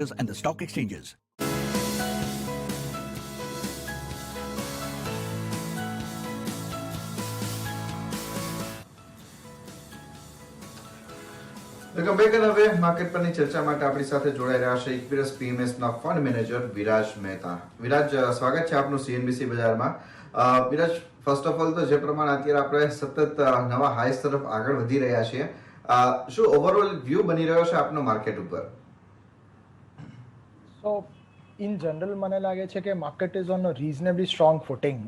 and the stock exchanges. Welcome back અને હવે market પરની ચર્ચા માટે આપણી સાથે જોડાઈ રહ્યા છે ઇક્વિરસ પીએમએસ ના ફંડ મેનેજર વિરાજ મહેતા. વિરાજ, સ્વાગત છે આપનું સીએનબીસી બજારમાં. વિરાજ, ફર્સ્ટ ઓફ ઓલ તો જે પ્રમાણે અત્યારે આપણે સતત નવા હાઈસ તરફ આગળ વધી રહ્યા છીએ, શું ઓવરઓલ વ્યૂ બની રહ્યો છે આપનો માર્કેટ ઉપર? So, in general, મને લાગે છે કે market is on a reasonably strong footing,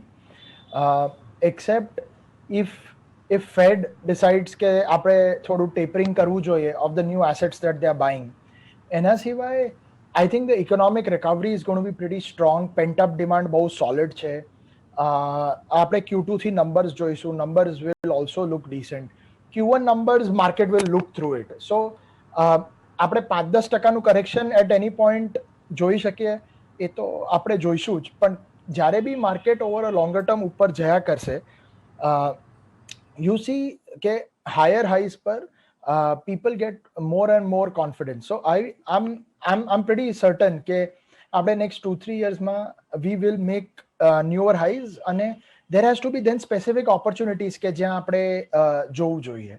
except if Fed decides કે આપણે થોડું tapering કરવું જોઈએ of the new assets that they are buying. એના સિવાય I think the economic recovery is going to be pretty strong. Pent up demand બહુ solid છે. આપણે Q2 થી numbers જોઈશું. Numbers will also look decent. Q1 numbers market will look through it. So આપણે 5-10% correction at any point જોઈ શકીએ, એ તો આપણે જોઈશું જ. પણ જ્યારે બી market over a longer term ઉપર જયા કરશે, you see કે higher highs પર people get more and more confident. So I'm pretty certain કે આપણે next 2-3 yearsમાં we will make newer highs, અને there has to be then specific opportunities કે જ્યાં આપણે જોવું જોઈએ.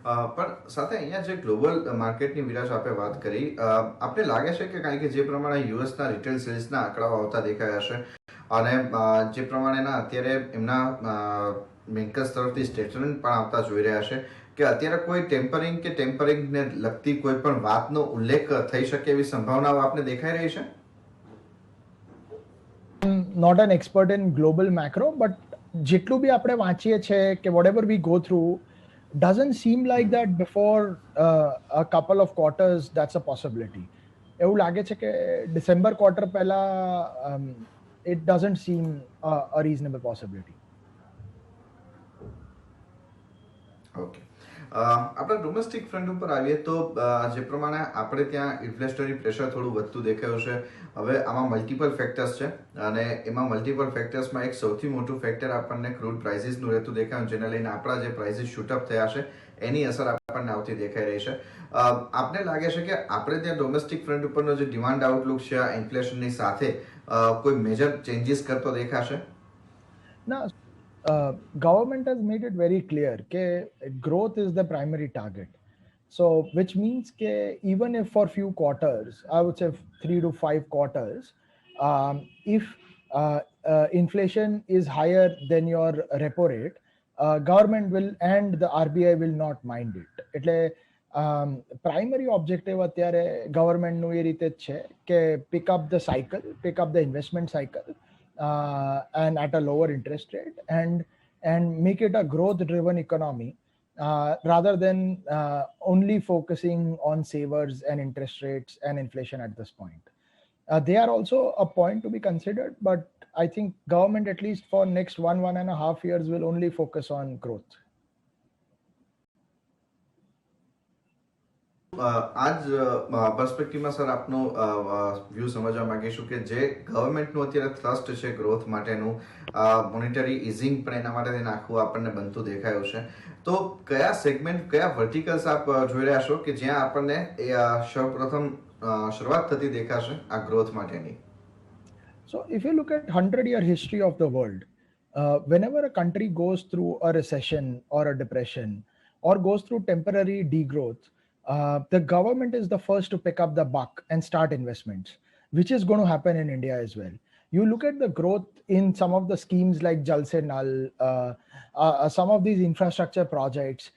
પણ સાથે અહીંયા જે ગ્લોબલ માર્કેટની વિરાજ આપણે વાત કરી, આપણે લાગે છે કે કારણ કે જે પ્રમાણે યુએસના રિટેલ સેલ્સના આંકડાઓ આવતા દેખાયા છે અને જે પ્રમાણેના અત્યારે એમના બેન્કર્સ તરફથી સ્ટેટમેન્ટ પણ આવતા જોઈ રહ્યા છે કે અત્યારે કોઈ ટેમ્પરિંગને લગતી કોઈ પણ વાતનો ઉલ્લેખ થઈ શકે એવી સંભાવનાઓ આપને દેખાઈ રહી છે? I'm not an expert in global macro, but જેટલું બી આપણે વાંચીએ છે કે whatever we go through doesn't seem like that before a couple of quarters that's a possibility. એવું લાગે છે કે ડિસેમ્બર ક્વાર્ટર પહેલા it doesn't seem a reasonable possibility. Okay, આપણે ડોમેસ્ટિક ફ્રન્ટ ઉપર આવીએ તો જે પ્રમાણે આપણે ત્યાં ઇન્ફ્લેશનરી પ્રેશર થોડું વધતું દેખાયું છે. હવે આમાં મલ્ટિપલ ફેક્ટર્સ છે અને એમાં મલ્ટિપલ ફેક્ટર્સમાં એક સૌથી મોટું ફેક્ટર આપણને ક્રૂડ પ્રાઇસીસનું રહેતું દેખાયું, જેને લઈને આપણા જે પ્રાઇસીસ શૂટઅપ થયા છે એની અસર આપણને આવતી દેખાઈ રહી છે. આપને લાગે છે કે આપણે ત્યાં ડોમેસ્ટિક ફ્રન્ટ ઉપરનો જે ડિમાન્ડ આઉટલુક છે આ ઇન્ફ્લેશનની સાથે કોઈ મેજર ચેન્જીસ કરતો દેખાશે? ના, government has made it very clear that growth is the primary target. So, which means that even if for few quarters, I would say 3 to 5 quarters, if inflation is higher than your repo rate, government will and the RBI will not mind it. એટલે primary objective અત્યારે ગવર્મેન્ટનું એ રીતે જ છે કે pick up the cycle, pick up the investment cycle, and at a lower interest rate, and make it a growth driven economy, rather than only focusing on savers and interest rates and inflation at this point. They are also a point to be considered, but I think government, at least for next 1.5 years, will only focus on growth. આજ પર્સપેક્ટિવમાં sir આપનો view સમજવા માંગીશું કે જે ગવર્મેન્ટનું અત્યારે thrust છે growth માટેનું, monetary ઇઝિંગ પણ એના માટે નાખવું આપણને બનતું દેખાયું છે. તો કયા સેગમેન્ટ, કયા વર્ટિકલ્સ આપ જોઈ રહ્યા છો કે જ્યાં આપણને સૌપ્રથમ શરૂઆત થતી દેખાશે આ ગ્રોથ માટેની? So if you look at 100-year history of the world, whenever a country goes through a recession or a depression or goes through temporary degrowth, the government is the first to pick up the buck and start investments, which is going to happen in India as well. You look at the growth in some of the schemes like Jal Se Nal, some of these infrastructure projects.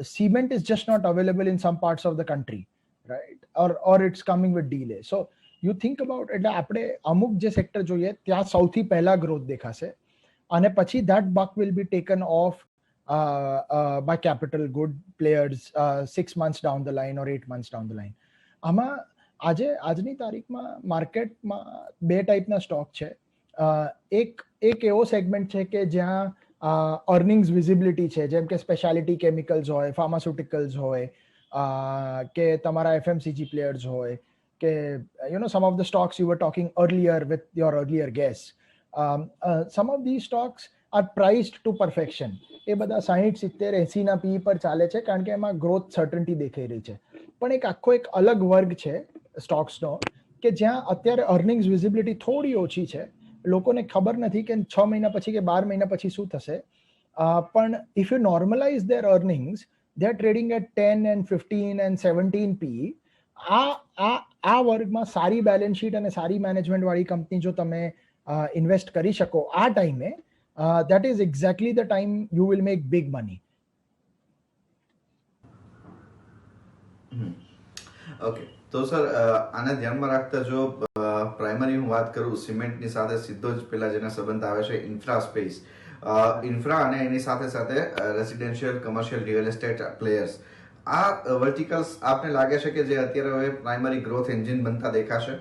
Cement is just not available in some parts of the country, right? Or it's coming with delay. So you think about એટલે આપણે અમુક જે sector જોઈએ ત્યાં સૌથી પહેલા growth દેખાશે અને પછી that buck will be taken off by capital good players 6 months down the line or 8 months down the line. આમાં આજની તારીખમાં માર્કેટમાં બે ટાઈપના સ્ટોક છે. એક એવો સેગમેન્ટ છે કે જ્યાં અર્નિંગ્સ વિઝિબિલિટી છે, જેમ કે સ્પેશિયાલિટી કેમિકલ્સ હોય, ફાર્માસ્યુટિકલ્સ હોય, કે તમારા FMCG પ્લેયર્સ હોય, કે some of the stocks you were talking earlier with your earlier guests. Some of these stocks are priced to perfection. એ બધા 60, 70, 80ના પી પર ચાલે છે કારણ કે એમાં ગ્રોથ સર્ટન્ટી દેખાઈ રહી છે. પણ એક અલગ વર્ગ છે સ્ટોક્સનો કે જ્યાં અત્યારે અર્નિંગ્સ વિઝિબિલિટી થોડી ઓછી છે, લોકોને ખબર નથી કે 6 મહિના પછી કે 12 મહિના પછી શું થશે. પણ if you normalise there earnings, they are trading at 10 and 15 and 17 PE. આ વર્ગમાં સારી બેલેન્સ શીટ અને સારી મેનેજમેન્ટ વાળી કંપની જો તમે ઇન્વેસ્ટ કરી શકો આ ટાઈમે, that is exactly the time you will make big money. Okay, તો સર આને ધ્યાનમાં રાખતા જો પ્રાઇમરી હું વાત કરું, સિમેન્ટની સાથે સીધો જ પેલા જેના સંબંધ આવે છે ઇન્ફ્રા સ્પેસ, ઇન્ફ્રા અને એની સાથે સાથે residential commercial real estate players, આ વર્ટિકલ્સ આપને લાગે છે કે જે અત્યારે હવે પ્રાઇમરી ગ્રોથ એન્જિન બનતા દેખાશે?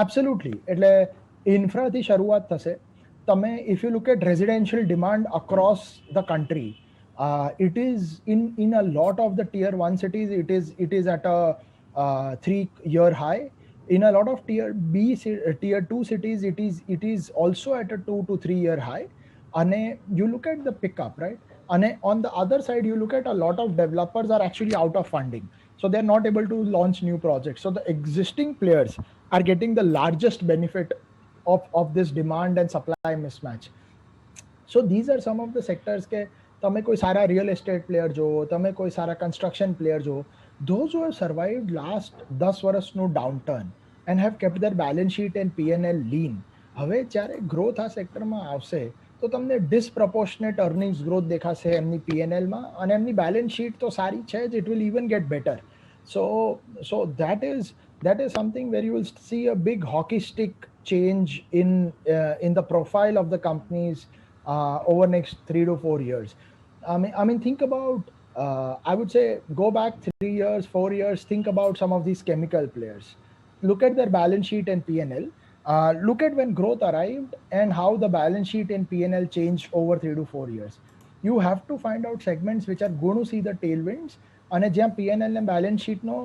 એબ્સોલ્યુટલી. એટલે ઇન્ફ્રાથી શરૂઆત થશે. તમે if you look at residential demand across the country, it is in a lot of the tier 1 cities it is at a 3-year high. In a lot of tier 2 cities it is also at a 2 to 3 year high. And you look at the pickup, right? And on the other side you look at a lot of developers are actually out of funding, so they're not able to launch new projects. So the existing players are getting the largest benefit of this demand and supply mismatch. So these are some of the sectors કે તમે કોઈ સારા real estate player જુઓ, તમે કોઈ સારા construction player જુઓ, those who have survived last 10 વર્ષનું ડાઉનટર્ન and have kept their balance sheet and P&L lean, હવે જ્યારે ગ્રોથ આ સેક્ટરમાં આવશે તો તમને ડિસપ્રોપોર્શનેટ અર્નિંગ્સ ગ્રોથ દેખાશે એમની P&Lમાં, અને એમની બેલેન્સ શીટ તો સારી છે જ, it will even get better. So that is something where you will see a big hockey stick change in the profile of the companies over next 3 to 4 years. I mean think about, I would say go back 3 years, 4 years, think about some of these chemical players. Look at their balance sheet and P&L. Look at when growth arrived and how the balance sheet and P&L changed over 3 to 4 years. You have to find out segments which are going to see the tailwinds, અને જ્યાં P&L and balance sheet નો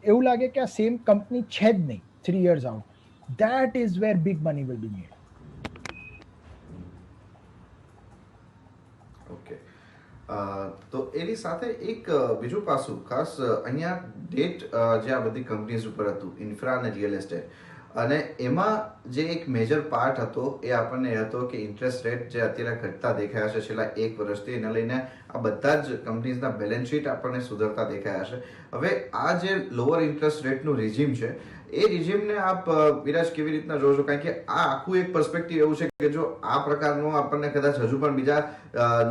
એવું લાગે કે આ same company છે જ નહીં 3 years out, that is where big money will be made. Okay, તો એની સાથે એક બીજું પાસું ખાસ અહીંયા ડેટ જે આ બધી કંપનીઝ ઉપર હતું, ઇન્ફ્રા અને રિયલ એસ્ટેટ, અને એમાં જે એક મેજર પાર્ટ હતો એ આપણને એ હતો કે ઇન્ટરેસ્ટ રેટ જે અત્યારે ઘટતા દેખાયા છે છેલ્લા 1 વર્ષથી, એને લઈને આ બધા જ કંપનીઝના બેલેન્સ શીટ આપણને સુધરતા દેખાયા છે. હવે આ જે લોઅર ઇન્ટરેસ્ટ રેટનું રિઝીમ છે એ રિઝીમને આપ વિરાજ કેવી રીતના જોશો? કારણ કે આ આખું એક પર્સપેક્ટિવ એવું છે કે જો આ પ્રકારનું આપણને કદાચ હજુ પણ બીજા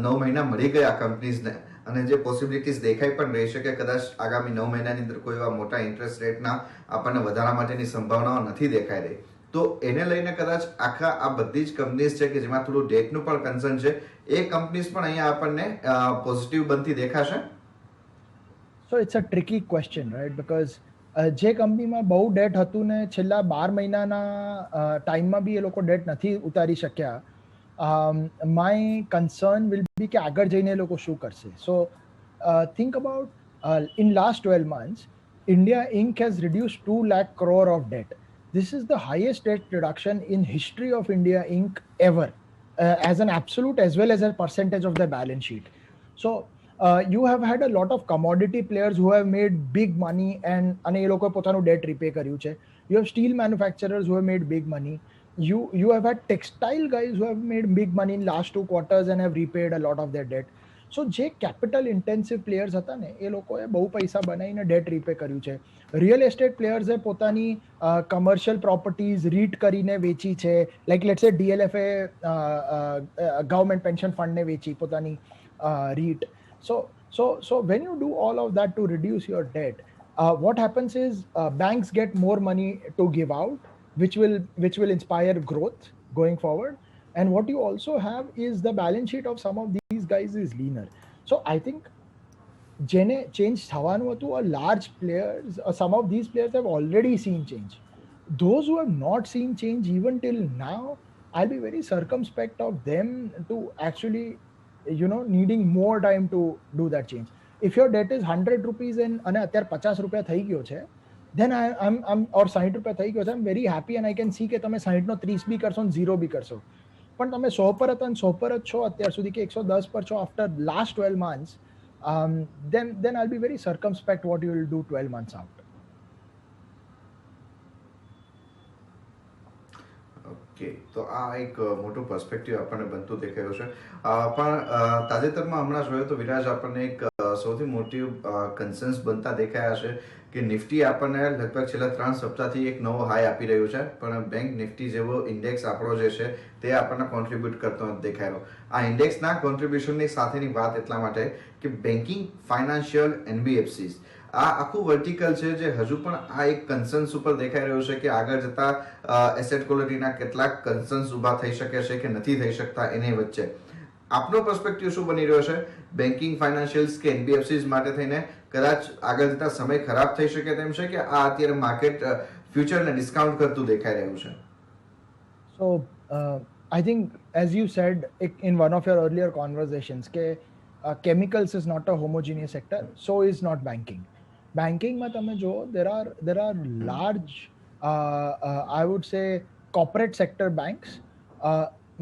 9 મહિના મળી ગયા કંપનીઝને, અને જે પોસિબિલિટીઝ દેખાઈ પણ રહી છે કે કદાચ આગામી 9 મહિનાની અંદર કોઈ એવા મોટા ઇન્ટરેસ્ટ રેટના આપણને વધારા માટેની સંભાવનાઓ નથી દેખાઈ રહી, તો એને લઈને કદાચ આખા આ બધી જ કંપનીઝ છે કે જેમાં થોડું ડેટનું પણ કન્સર્ન છે, એ કંપનીઝ પણ અહીંયા આપણને પોઝિટિવ બનતી દેખાશે? So it's a tricky question, right? Because જે કંપનીમાં બહુ ડેટ હતું ને છેલ્લા 12 મહિનાના ટાઈમમાં બી એ લોકો ડેટ નથી ઉતારી શક્યા, my concern will be કે આગળ જઈને એ લોકો શું કરશે. So think about in last 12 months India Inc has reduced 2 lakh crore of debt. This is the highest debt reduction in history of India Inc ever, as an absolute as well as a percentage of their balance sheet. So you have had a lot of commodity players who have made big money and એ લોકોએ પોતાનું date રીપે કર્યું છે. You have steel manufacturers who have made big money. You have had textile guys who have made big money in last 2 quarters and have repaid a lot of their debt. So જે capital intensive players હતા ને એ લોકોએ બહુ પૈસા બનાવીને date રીપે કર્યું છે. Real estate પ્લેયર્સે પોતાની કમર્શિયલ પ્રોપર્ટીઝ રીટ કરીને વેચી છે, લાઈક લેટ્સ સે DLFએ ગવર્મેન્ટ પેન્શન ફંડને વેચી પોતાની રીટ. So when you do all of that to reduce your debt, what happens is banks get more money to give out, which will inspire growth going forward. And what you also have is the balance sheet of some of these guys is leaner. So I think જેને change થવાનું હતું, large players, some of these players have already seen change. Those who have not seen change even till now, I'll be very circumspect of them to actually needing more time to do that change. If your debt is 100 rupees અને અત્યારે 50 રૂપિયા થઈ ગયો છે, then I'm or 60 રૂપિયા થઈ ગયો છે, I'm very happy and I can see કે તમે 60 નો 30 બી કરશો ને 0 બી કરશો. પણ તમે 100 પર હતા અને 100 પર જ છો અત્યાર સુધી કે 110 પર છો after last 12 months, then I'll be very circumspect what you will do 12 months out. Okay, તો આ એક મોટું પર્સપેક્ટિવ આપણને બનતું દેખાયું છે. પણ તાજેતરમાં હમણાં જોયું તો વિરાજ આપણને એક સૌથી મોટી કન્સર્ન્સ બનતા દેખાયા છે કે નિફ્ટી આપણને લગભગ છેલ્લા 3 સપ્તાહથી એક નવો હાઈ આપી રહ્યું છે, પણ બેંક નિફ્ટી જેવો ઇન્ડેક્સ આપણો જે છે તે આપણને કોન્ટ્રીબ્યુટ કરતો નથી દેખાયો. આ ઇન્ડેક્સના કોન્ટ્રીબ્યુશનની સાથેની વાત એટલા માટે કે બેન્કિંગ, ફાઇનાન્શિયલ, એનબીએફસીસ આ આખું વર્ટિકલ છે જે હજુ પણ આ એક કન્સર્ન્સ ઉપર દેખાઈ રહ્યું છે કે આગળ જતા એસેટ ક્વોલિટીના કેટલાક કન્સર્ન્સ ઊભા થઈ શકે છે કે નથી થઈ શકતા એની વચ્ચે આપનો પર્સપેક્ટિવ શું બની રહ્યો છે બેન્કિંગ, ફાઇનાન્શિયલ્સ કે એનબીએફસીસ માટે થઈને? કદાચ આગળ જતા સમય ખરાબ થઈ શકે તેમ છે કે આ અત્યારે માર્કેટ ફ્યુચરને ડિસ્કાઉન્ટ કરતું દેખાઈ રહ્યું છે? So I think, as you said in one of your earlier conversations, chemicals is not a homogeneous sector. So is not banking. Banking, there are large, I would say, corporate sector banks.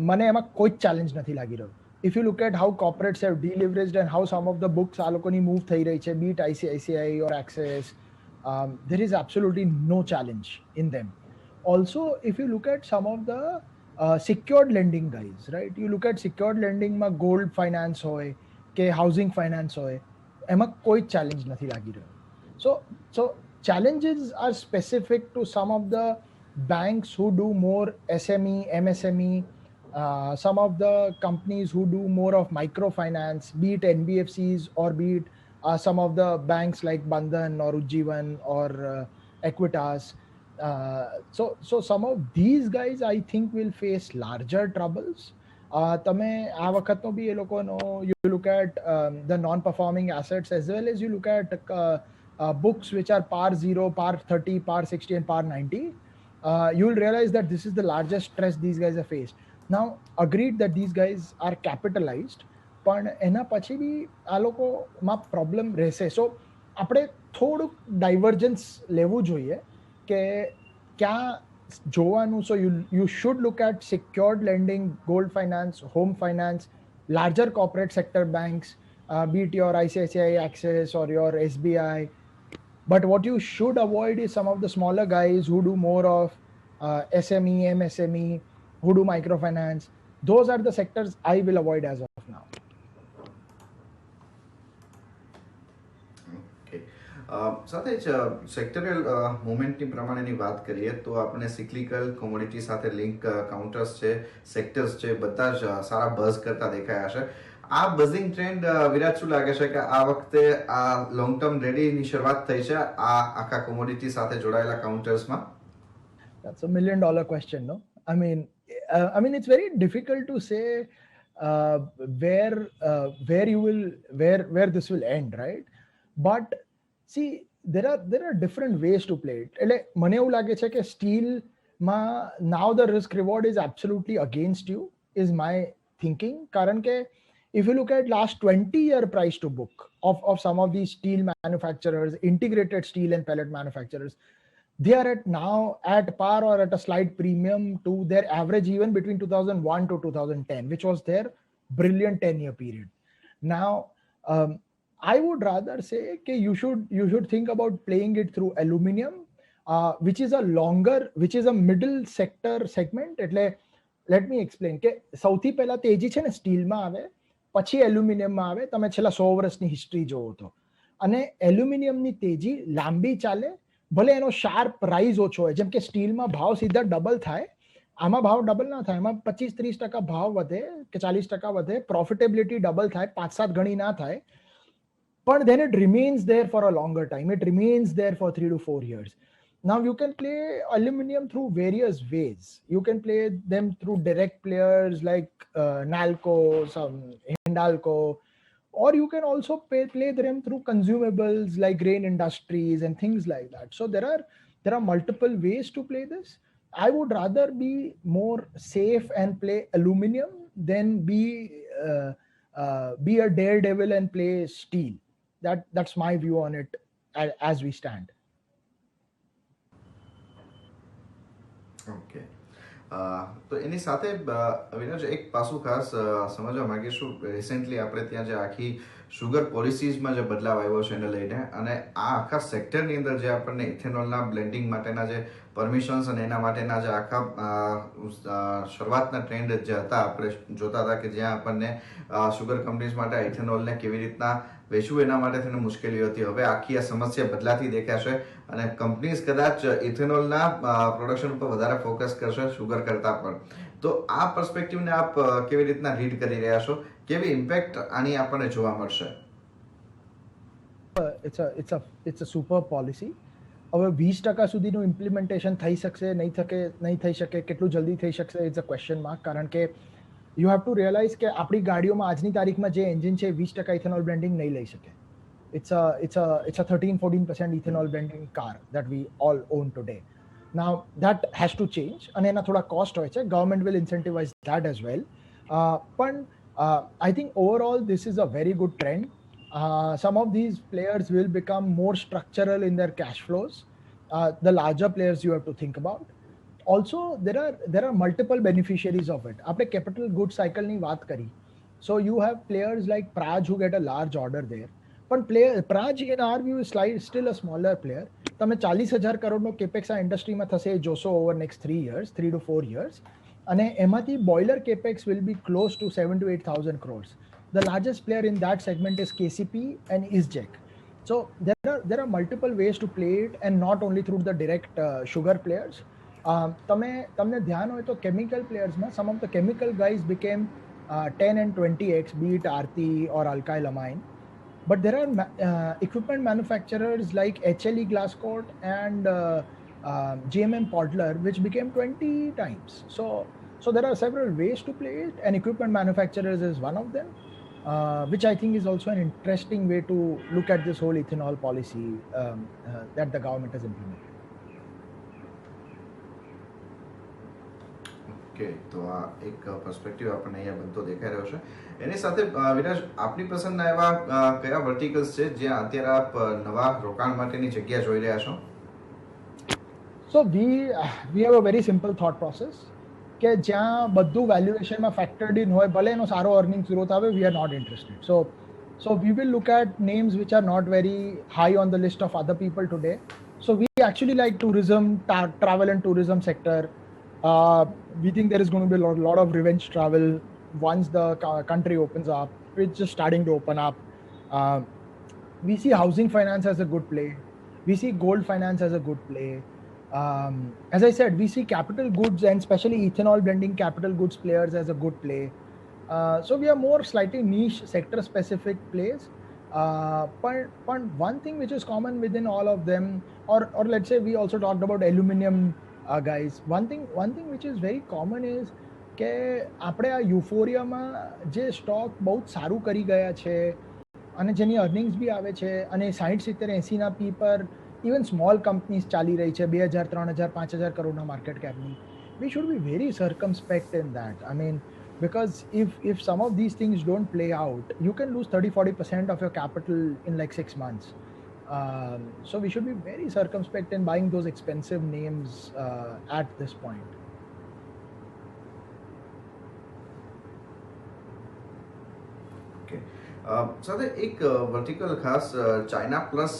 મને એમાં કોઈ challenge નથી લાગી રહ્યો. If you look at how corporates have deleveraged and how some of the books આ લોકોની move થઈ રહી છે, be it ICICI or Axis, there is absolutely no challenge in them. Also, if you look at some of the secured lending guys, right? You look at secured lending માં gold finance હોય કે housing finance હોય, એમાં કોઈ challenge નથી લાગી રહ્યો. So challenges are specific to some of the banks who do more SME, MSME, some of the companies who do more of microfinance, be it NBFCs or be it some of the banks like Bandhan or Ujjivan or Equitas. So some of these guys I think will face larger troubles. તમે આ વખતનો બી એ લોકોનો you look at the non-performing assets as well as you look at books which are par 0, par 30, par 60 and par 90. You will realize that this is the largest stress these guys have faced. Now, agreed that these guys are capitalized, પણ એના પછી બી આ લોકોમાં problem રહેશે. સો આપણે થોડુંક divergence લેવું જોઈએ કે ક્યાં જોવાનું. સો you should look at secured lending, gold finance, home finance, larger corporate sector banks, be it your ICICI, Axis or your SBI. But what you should avoid is some of the smaller guys who do more of SME, MSME, who do microfinance. Those are the sectors I will avoid as of now. સાથે જ sectoral મુવમેન્ટની પ્રમાણેની વાત કરીએ તો આપણે cyclical commodity સાથે link counters છે, sectors છે, બધા જ સારા બઝ કરતા દેખાયા છે. આ બઝિંગ ટ્રેન્ડ વિરાટ શું લાગે છે કે આ વખતે આ લોંગ ટર્મ રેડીની શરૂઆત થઈ છે આ આખા કોમોડિટી સાથે જોડાયેલા કાઉન્ટર્સમાં? That's a $1 million question, no? I mean, it's very difficult to say where this will end, right? But see, there are different ways to play it. એટલે મને એવું લાગે છે કે સ્ટીલમાં now the risk reward is absolutely against you is my thinking. કારણ કે if you look at last 20-year price to book of some of these steel manufacturers, integrated steel and pellet manufacturers, they are at par or at a slight premium to their average even between 2001 to 2010, which was their brilliant 10-year period. Now, I would rather say that you should think about playing it through aluminum, which is a middle sector segment. એટલે let me explain કે સૌથી પહેલા તેજી છે ને સ્ટીલમાં આવે, પછી એલ્યુમિનિયમમાં આવે. તમે છેલ્લા 100 વર્ષની હિસ્ટ્રી જોવો તો, અને એલ્યુમિનિયમની તેજી લાંબી ચાલે, ભલે એનો શાર્પ રાઇઝ ઓછો હોય. જેમ કે સ્ટીલમાં ભાવ સીધા ડબલ થાય, આમાં ભાવ ડબલ ના થાય, આમાં 25-30% ભાવ વધે કે 40% વધે, પ્રોફિટેબિલિટી ડબલ થાય, 5-7 ગણી ના થાય. But then it remains there for a longer time. It remains there for 3 to 4 years. Now you can play aluminum through various ways. You can play them through direct players like Nalco, some Hindalco, or you can also play them through consumables like grain industries and things like that. So there are multiple ways to play this. I would rather be more safe and play aluminum than be a daredevil and play steel. That's my view on it as we stand. Okay, તો એની સાથે વિરાજ એક પાસું ખાસ સમજવા માંગીશું. Recently આપણે ત્યાં જે આખી શુગર પોલિસીઝમાં જે બદલાવ આવ્યો છે એને લઈને, અને આ આખા સેક્ટરની અંદર જે આપણને ઇથેનોલના બ્લેન્ડિંગ માટેના જે પરમિશન્સ અને એના માટેના જે આખા શરૂઆતના ટ્રેન્ડ જે હતા આપણે જોતા હતા કે જ્યાં આપણને શુગર કંપનીઝ માટે ઇથેનોલને કેવી રીતના વેચવું એના માટે થઈને મુશ્કેલી હતી. હવે આખી આ સમસ્યા બદલાતી દેખાશે અને કંપનીઝ કદાચ ઇથેનોલના પ્રોડક્શન ઉપર વધારે ફોકસ કરશે શુગર કરતા પણ. તો આ પર્સપેક્ટિવને આપ કેવી રીતના રીડ કરી રહ્યા છો? કેવી ઇમ્પેક્ટ આની આપણને જોવા મળશે? It's a super policy. હવે 20% સુધીનું ઇમ્પ્લિમેન્ટેશન થઈ શકશે નહીં થઈ શકે, કેટલું જલ્દી થઈ શકશે, ઇટ્સ અ ક્વેશ્ચન માર્ક. કારણ કે યુ હેવ ટુ રિયલાઇઝ કે આપણી ગાડીઓમાં આજની તારીખમાં જે એન્જિન છે 20% ઇથેનોલ બ્લેન્ડિંગ નહીં લઈ શકે. It's a 13-14% ethanol blending car that we all own today. Now that has to change, and એના થોડા કોસ્ટ હોય છે. Government will incentivize that as well. પણ I think overall this is a very good trend. Some of these players will become more structural in their cash flows. The larger players you have to think about. Also, there are multiple beneficiaries of it. આપણે capital goods cycle ની વાત કરી. So you have players like Praj who get a large order there. પણ Praj in our view is still a smaller player. તમે 40,000 કરોડનો capex આ ઇન્ડસ્ટ્રીમાં થશે એ જોશો over next 3 years, 3 to 4 years. અને એમાંથી boiler capex will be close to 7 to 8,000 crores. The largest player in that segment is KCP and ISGEC. So there are multiple ways to play it, and not only through the direct sugar players. તમને ध्यान હોય તો chemical players માં some of the chemical guys became 10 and 20x, be it Aarti or alkyl amine. But there are equipment manufacturers like HLE Glasscoat and GMM Podler, which became 20 times. So there are several ways to play it, and equipment manufacturers is one of them, which I think is also an interesting way to look at this whole ethanol policy that the government has implemented. Okay, તો આ એક perspective આપણને અહીંયા બનતો દેખાઈ રહ્યો છે. એની સાથે વિરાજ, આપની પસંદના એવા કયા વર્ટિકલ્સ છે જ્યાં અત્યારે આપ નવા રોકાણ માટેની જગ્યા જોઈ રહ્યા છો? So we have a very simple thought process કે જ્યાં બધું વેલ્યુએશનમાં ફેક્ટર્ડ ઇન હોય, ભલે એનો સારો અર્નિંગ્સ ગ્રોથ આવે, we are not interested. So we will look at names which are not very high on the list of other people today. So we actually like tourism, travel and tourism sector. We think there is going to be a lot of revenge travel once the country opens up. It's just starting to open up. We see housing finance as a good play. We see gold finance as a good play. As I said, we see capital goods and especially ethanol blending capital goods players as a good play. So we are more slightly niche sector specific plays. But one thing which is common within all of them, or let's say we also talked about aluminum guys. One thing which is very common is કે આપણે આ યુફોરિયામાં જે stock બહુ સારું કરી ગયા છે અને જેની અર્નિંગ્સ બી આવે છે, અને 60-70-80ના પી પર ઇવન સ્મોલ કંપનીઝ ચાલી રહી છે 2,000, 3,000, 5,000 કરોડના market કેપની. We should be very circumspect in that. I mean, because if some of these things don't play out, you can lose 30-40% of your capital in like 6 months. So we should be very circumspect in buying those expensive names at this point. સાથે એક vertical ખાસ China plus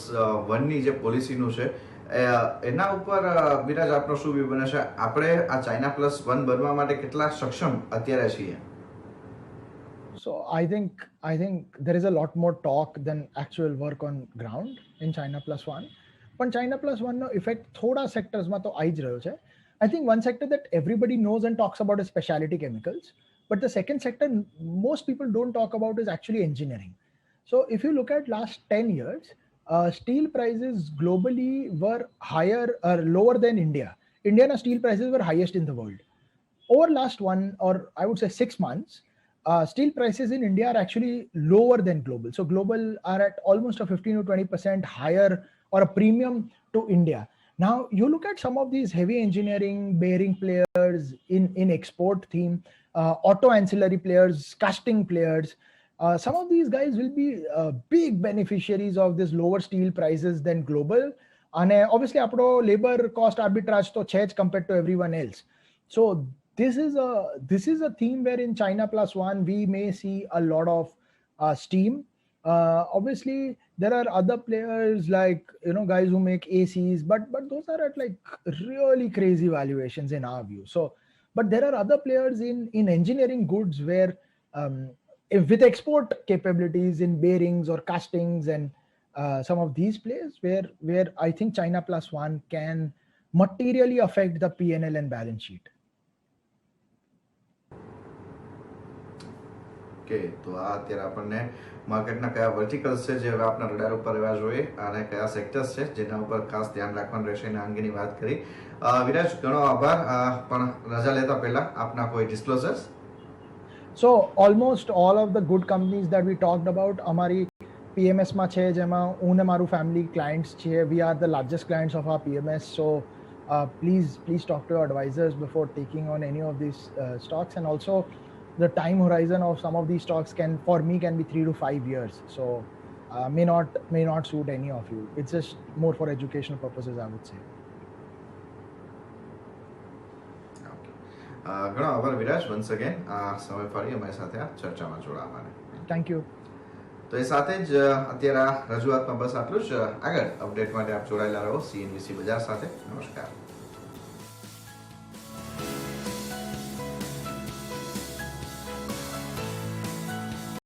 વનની જે પોલિસીનું છે એના ઉપર વિરાજ આપનો શું વ્યૂ બને છે? આપણે આ ચાઇના પ્લસ વન બનવા માટે કેટલા સક્ષમ અત્યારે છીએ? So I think there is a lot more talk than actual work on ground in China plus one. But China plus one no effect thoda sectors માં તો આવી જ રહ્યો છે. I think one sector that everybody knows and talks about is specialty chemicals. But the second sector most people don't talk about is actually engineering. So if you look at last 10 years, steel prices globally were higher or lower than India. Indian steel prices were highest in the world. Over last 1 or I would say 6 months, steel prices in India are actually lower than global. So global are at almost a 15 to 20% higher or a premium to India. Now you look at some of these heavy engineering, bearing players in export theme, auto ancillary players, casting players. Some of these guys will be big beneficiaries of this lower steel prices than global. And obviously, our labor cost arbitrage to change compared to everyone else. So this is a theme where in China Plus One we may see a lot of steam. Obviously there are other players like guys who make ACs, but those are at like really crazy valuations in our view. So but there are other players in engineering goods where with export capabilities in bearings or castings and some of these players where I think China Plus One can materially affect the PNL and balance sheet. Okay, તો આ અત્યારે આપણને માર્કેટના કયા verticals છે જે હવે આપણા radar ઉપર રહેવા જોઈએ અને કયા સેક્ટર્સ છે જેના ઉપર ખાસ ધ્યાન રાખવાનું રહેશે એના અંગેની વાત કરી. વિરાજ, ઘણો આભાર. પણ રજા લેતા પહેલા આપના કોઈ disclosures? So almost all of the good companies that we talked about અમારી PMS માં છે, જેમાં હું ને મારું ફેમિલી ક્લાયન્ટ્સ છીએ. We are the largest clients of our PMS. So please talk to your advisors before taking on any of these stocks. And also the time horizon of some of these stocks can be 3 to 5 years. So may not suit any of you. It's just more for educational purposes, I would say. ઘણો આભાર Viraj. Once again સમય ફરી અમારી સાથે આ ચર્ચામાં જોડાવા માટે. Thank you. તો એ સાથે જ અત્યારે આ રજૂઆતમાં બસ આટલું જ. આગળ અપડેટ માટે આપ જોડાયેલા રહો CNBC બજાર સાથે. નમસ્કાર.